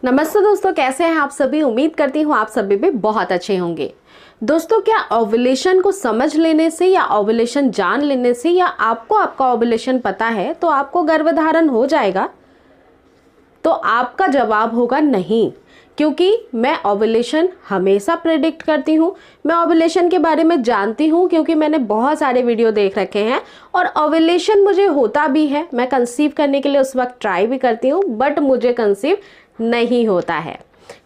नमस्ते दोस्तों, कैसे हैं आप सभी। उम्मीद करती हूँ आप सभी भी बहुत अच्छे होंगे। दोस्तों, क्या ओव्यूलेशन को समझ लेने से या ओव्यूलेशन जान लेने से या आपको आपका ओव्यूलेशन पता है तो आपको गर्भधारण हो जाएगा? तो आपका जवाब होगा नहीं, क्योंकि मैं ओव्यूलेशन हमेशा प्रेडिक्ट करती हूँ। मैं ओव्यूलेशन के बारे में जानती हूँ क्योंकि मैंने बहुत सारे वीडियो देख रखे हैं और ओव्यूलेशन मुझे होता भी है। मैं कंसीव करने के लिए उस वक्त ट्राई भी करती हूँ, बट मुझे कंसीव नहीं होता है।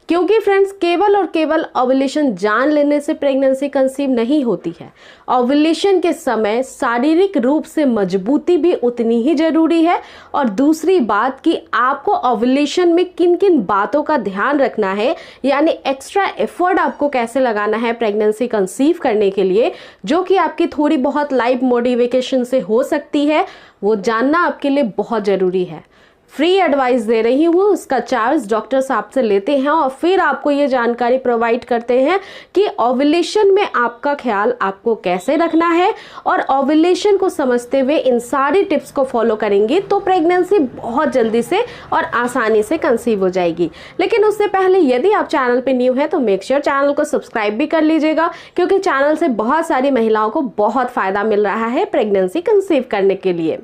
क्योंकि फ्रेंड्स, केवल और केवल ओव्यूलेशन जान लेने से प्रेगनेंसी कंसीव नहीं होती है। ओव्यूलेशन के समय शारीरिक रूप से मजबूती भी उतनी ही जरूरी है। और दूसरी बात कि आपको ओव्यूलेशन में किन किन बातों का ध्यान रखना है, यानी एक्स्ट्रा एफर्ट आपको कैसे लगाना है प्रेगनेंसी कंसीव करने के लिए, जो कि आपकी थोड़ी बहुत लाइफ मोटिवेशन से हो सकती है, वो जानना आपके लिए बहुत जरूरी है। फ्री एडवाइस दे रही हूँ, उसका चार्ज डॉक्टर साहब से लेते हैं और फिर आपको ये जानकारी प्रोवाइड करते हैं कि ओव्यूलेशन में आपका ख्याल आपको कैसे रखना है। और ओव्यूलेशन को समझते हुए इन सारी टिप्स को फॉलो करेंगे तो प्रेगनेंसी बहुत जल्दी से और आसानी से कंसीव हो जाएगी। लेकिन उससे पहले यदि आप चैनल पे न्यू हैं तो मेक श्योर चैनल को सब्सक्राइब भी कर लीजिएगा, क्योंकि चैनल से बहुत सारी महिलाओं को बहुत फायदा मिल रहा है प्रेगनेंसी कंसीव करने के लिए।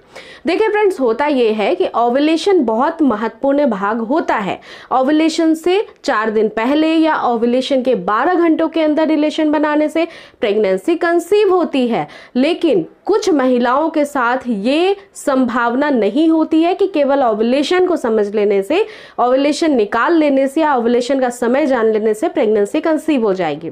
देखिए फ्रेंड्स, होता ये है कि ओव्यूलेशन बहुत महत्वपूर्ण भाग होता है। ओव्यूलेशन से 4 दिन पहले या ओव्यूलेशन के 12 घंटों के अंदर रिलेशन बनाने से प्रेगनेंसी कंसीव होती है। लेकिन कुछ महिलाओं के साथ ये संभावना नहीं होती है कि केवल ओव्यूलेशन को समझ लेने से, ओव्यूलेशन निकाल लेने से या ओव्यूलेशन का समय जान लेने से प्रेगनेंसी कंसीव हो जाएगी।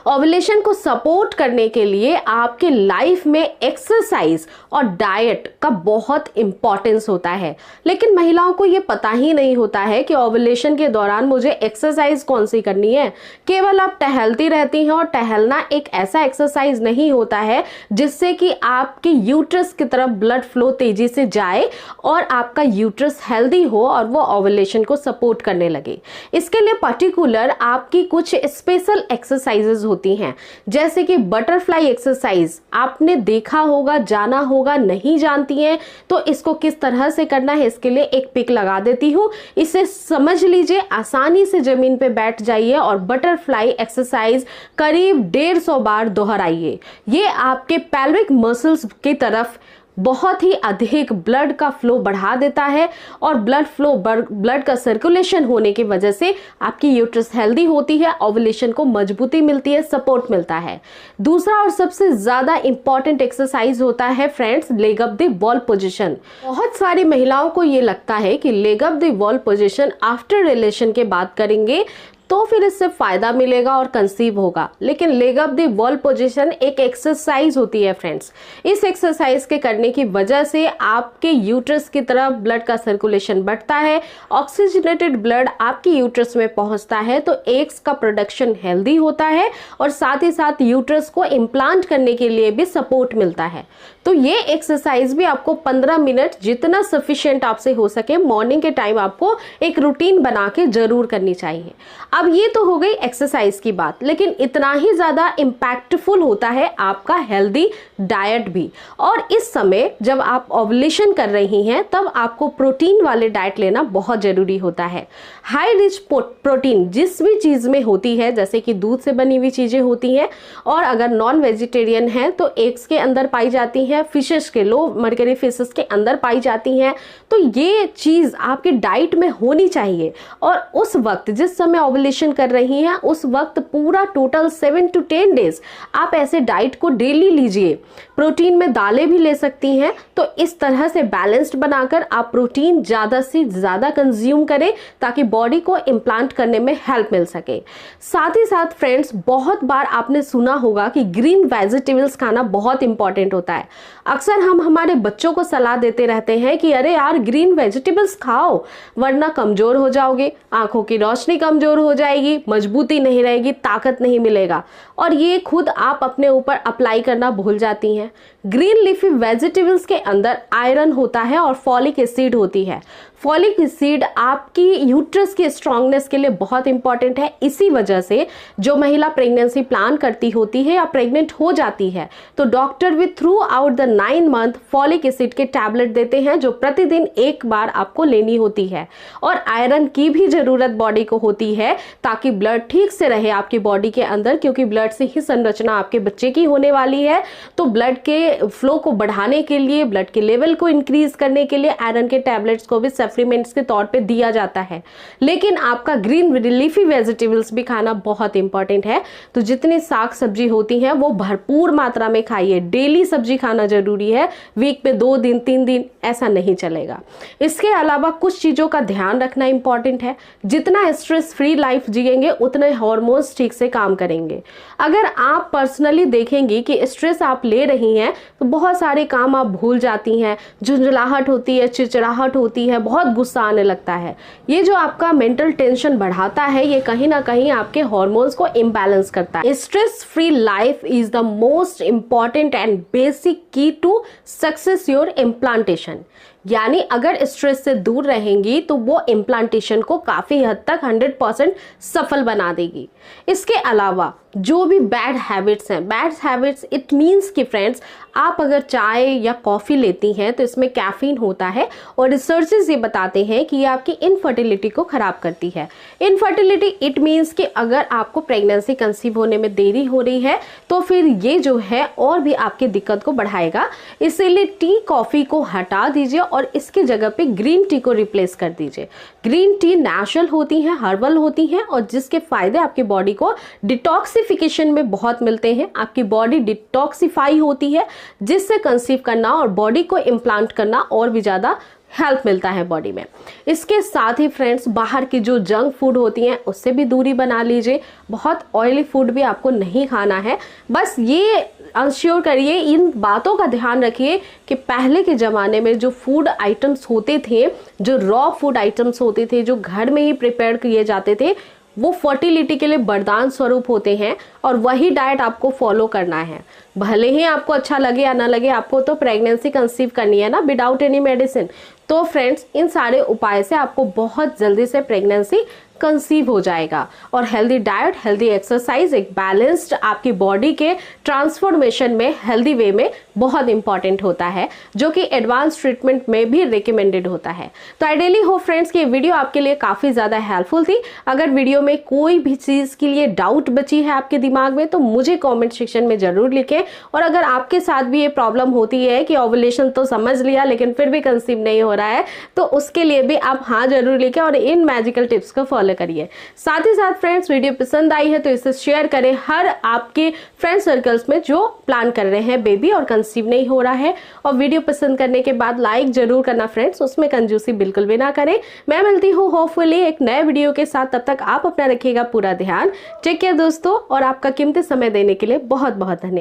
ओव्यूलेशन को सपोर्ट करने के लिए आपके लाइफ में एक्सरसाइज और डाइट का बहुत इंपॉर्टेंस होता है। लेकिन महिलाओं को ये पता ही नहीं होता है कि ओव्यूलेशन के दौरान मुझे एक्सरसाइज कौन सी करनी है। केवल आप टहलती रहती हैं, और टहलना एक ऐसा एक्सरसाइज नहीं होता है जिससे कि आपके यूट्रस की तरफ ब्लड फ्लो तेजी से जाए और आपका यूट्रस हेल्दी हो और वो ओव्यूलेशन को सपोर्ट करने लगे। इसके लिए पर्टिकुलर आपकी कुछ स्पेशल एक्सरसाइजेज होती हैं, जैसे कि बटरफ्लाई एक्सरसाइज। आपने देखा होगा, जाना होगा, नहीं जानती हैं तो इसको किस तरह से करना है इसके लिए एक पिक लगा देती हूँ, इसे समझ लीजिए। आसानी से जमीन पे बैठ जाइए और बटरफ्लाई एक्सरसाइज करीब 150 बार दोहराइए। ये आपके पेल्विक मसल्स की तरफ बहुत ही अधिक ब्लड का फ्लो बढ़ा देता है और ब्लड का सर्कुलेशन होने की वजह से आपकी यूट्रस हेल्दी होती है, ओव्यूलेशन को मजबूती मिलती है, सपोर्ट मिलता है। दूसरा और सबसे ज्यादा इंपॉर्टेंट एक्सरसाइज होता है friends, leg up the wall position. बहुत सारी महिलाओं को ये लगता है कि leg up the wall position after relation के बाद करेंगे तो फिर इससे फायदा मिलेगा और कंसीव होगा। लेकिन leg up the wall position एक एक्सरसाइज होती है फ्रेंड्स। इस एक्सरसाइज के करने की वजह से आपके यूट्रस की तरफ ब्लड का सर्कुलेशन बढ़ता है, ऑक्सीजनेटेड ब्लड आपकी यूट्रस में पहुंचता है तो एग्स का प्रोडक्शन हेल्दी होता है और साथ ही साथ यूट्रस को इम्प्लांट करने के लिए भी सपोर्ट मिलता है। तो ये एक्सरसाइज भी आपको 15 मिनट जितना सफिशिएंट आपसे हो सके मॉर्निंग के टाइम आपको एक रूटीन बना के जरूर करनी चाहिए। अब ये तो हो गई एक्सरसाइज की बात, लेकिन इतना ही ज्यादा इम्पैक्टफुल होता है आपका हेल्दी डाइट भी। और इस समय जब आप ओव्यूलेशन कर रही हैं तब आपको प्रोटीन वाले डाइट लेना बहुत जरूरी होता है। हाई रिच प्रोटीन जिस भी चीज में होती है, जैसे कि दूध से बनी हुई चीजें होती हैं, और अगर नॉन वेजिटेरियन है तो एग्स के अंदर पाई जाती है, फिशेस के लो मर्करी फिशेस के अंदर पाई जाती हैं। तो ये चीज आपके डाइट में होनी चाहिए। और उस वक्त जिस समय ओव्यूलेशन कर रही हैं उस वक्त पूरा टोटल 7 to 10 डेज आप ऐसे डाइट को डेली लीजिए। प्रोटीन में दालें भी ले सकती हैं। तो इस तरह से बैलेंस्ड बनाकर आप प्रोटीन ज्यादा से ज्यादा कंज्यूम करें ताकि बॉडी को इम्प्लांट करने में हेल्प मिल सके। साथ ही साथ फ्रेंड्स, बहुत बार आपने सुना होगा कि ग्रीन वेजिटेबल्स खाना बहुत इंपॉर्टेंट होता है। अक्सर हम हमारे बच्चों को सलाह देते रहते हैं कि अरे यार ग्रीन वेजिटेबल्स खाओ वरना कमजोर हो जाओगे, आंखों की रोशनी कमजोर हो जाएगी, मजबूती नहीं रहेगी, ताकत नहीं मिलेगा। और ये खुद आप अपने ऊपर अप्लाई करना भूल जाती हैं। ग्रीन लीफी वेजिटेबल्स के अंदर आयरन होता है और फॉलिक एसिड होती है। फॉलिक एसिड आपकी यूट्रस की स्ट्रांगनेस के लिए बहुत इंपॉर्टेंट है। इसी वजह से जो महिला प्रेगनेंसी प्लान करती होती है या प्रेग्नेंट हो जाती है तो डॉक्टर भी through out the 9 month folic acid के टैबलेट देते हैं जो प्रतिदिन एक बार आपको लेनी होती है। और आयरन की भी जरूरत बॉडी को होती है ताकि ब्लड ठीक से रहे आपकी बॉडी के अंदर, क्योंकि ब्लड से ही संरचना आपके बच्चे की होने वाली है। तो ब्लड के फ्लो को बढ़ाने के लिए, ब्लड के लेवल को इंक्रीज करने के लिए आयरन के टैबलेट्स को भी सप्लीमेंट्स के तौर पे दिया जाता है। लेकिन आपका ग्रीन लीफी वेजिटेबल्स भी खाना बहुत इंपॉर्टेंट है। तो जितनी साग सब्जी होती है वो भरपूर मात्रा में खाइए। डेली सब्जी खाना जरूरी है, वीक में 2 दिन 3 दिन ऐसा नहीं चलेगा। इसके अलावा कुछ चीजों का ध्यान रखना इंपॉर्टेंट है। जितना स्ट्रेस फ्री लाइफ जिएंगे उतने हार्मोन्स ठीक से काम करेंगे। अगर आप पर्सनली देखेंगे कि स्ट्रेस आप ले रही हैं तो बहुत सारे काम आप भूल जाती हैं, झुंझलाहट होती है, चिड़चिड़ाहट होती है, बहुत गुस्सा आने लगता है। ये जो आपका मेंटल टेंशन बढ़ाता है ये कहीं ना कहीं आपके हार्मोन्स को इम्बैलेंस करता है। Stress free life is the most important and basic की टू सक्सेस योर इम्प्लांटेशन। यानी अगर स्ट्रेस से दूर रहेंगी तो वो इम्प्लांटेशन को काफी हद तक 100% सफल बना देगी। इसके अलावा जो भी बैड हैबिट्स हैं, बैड हैबिट्स इट मीन्स कि फ्रेंड्स आप अगर चाय या कॉफ़ी लेती हैं तो इसमें कैफीन होता है और रिसर्चेस ये बताते हैं कि ये आपकी इनफर्टिलिटी को ख़राब करती है। इनफर्टिलिटी इट मीन्स कि अगर आपको प्रेगनेंसी कंसीव होने में देरी हो रही है तो फिर ये जो है और भी आपकी दिक्कत को बढ़ाएगा। इसीलिए टी कॉफ़ी को हटा दीजिए और इसकी जगह पे ग्रीन टी को रिप्लेस कर दीजिए। ग्रीन टी नेचुरल होती हैं, हर्बल होती हैं और जिसके फायदे आपकी बॉडी को डिटॉक्सिफिकेशन में बहुत मिलते हैं। आपकी बॉडी डिटॉक्सिफाई होती है जिससे कंसीव करना और बॉडी को इम्प्लांट करना और भी ज़्यादा हेल्प मिलता है बॉडी में। इसके साथ ही फ्रेंड्स बाहर की जो जंक फूड होती हैं उससे भी दूरी बना लीजिए। बहुत ऑयली फूड भी आपको नहीं खाना है। बस ये अंश्योर करिए, इन बातों का ध्यान रखिए कि पहले के ज़माने में जो फूड आइटम्स होते थे, जो रॉ फूड आइटम्स होते थे, जो घर में ही प्रिपेयर किए जाते थे, वो फर्टिलिटी के लिए वरदान स्वरूप होते हैं और वही डाइट आपको फॉलो करना है। भले ही आपको अच्छा लगे या ना लगे, आपको तो प्रेगनेंसी कंसीव करनी है ना विदाउट एनी मेडिसिन। तो फ्रेंड्स इन सारे उपाय से आपको बहुत जल्दी से प्रेगनेंसी कंसीव हो जाएगा। और हेल्दी डाइट, हेल्दी एक्सरसाइज, एक बैलेंस्ड आपकी बॉडी के ट्रांसफॉर्मेशन में हेल्दी वे में बहुत इंपॉर्टेंट होता है, जो कि एडवांस ट्रीटमेंट में भी रिकमेंडेड होता है। तो आइडियली हो फ्रेंड्स कि ये वीडियो आपके लिए काफ़ी ज़्यादा हेल्पफुल थी। अगर वीडियो में कोई भी चीज़ के लिए डाउट बची है आपके दिमाग में तो मुझे कॉमेंट सेक्शन में ज़रूर लिखें। और अगर आपके साथ भी ये प्रॉब्लम होती है कि ओवुलेशन तो समझ लिया लेकिन फिर भी कंसीव नहीं हो रहा है तो उसके लिए भी आप हाँ जरूर लिखें और इन मैजिकल टिप्स को फॉलो करिए। साथ ही साथ फ्रेंड्स वीडियो पसंद आई है तो इसे शेयर करें हर आपके फ्रेंड सर्कल्स में जो प्लान कर रहे हैं बेबी और कंसीव नहीं हो रहा है। और वीडियो पसंद करने के बाद लाइक जरूर करना फ्रेंड्स, उसमें कंजूसी बिल्कुल भी ना करें। मैं मिलती हूँ होपफुली एक नए वीडियो के साथ, तब तक आप अपना रखिएगा पूरा ध्यान। टेक केयर दोस्तों, और आपका कीमती समय देने के लिए बहुत बहुत धन्यवाद।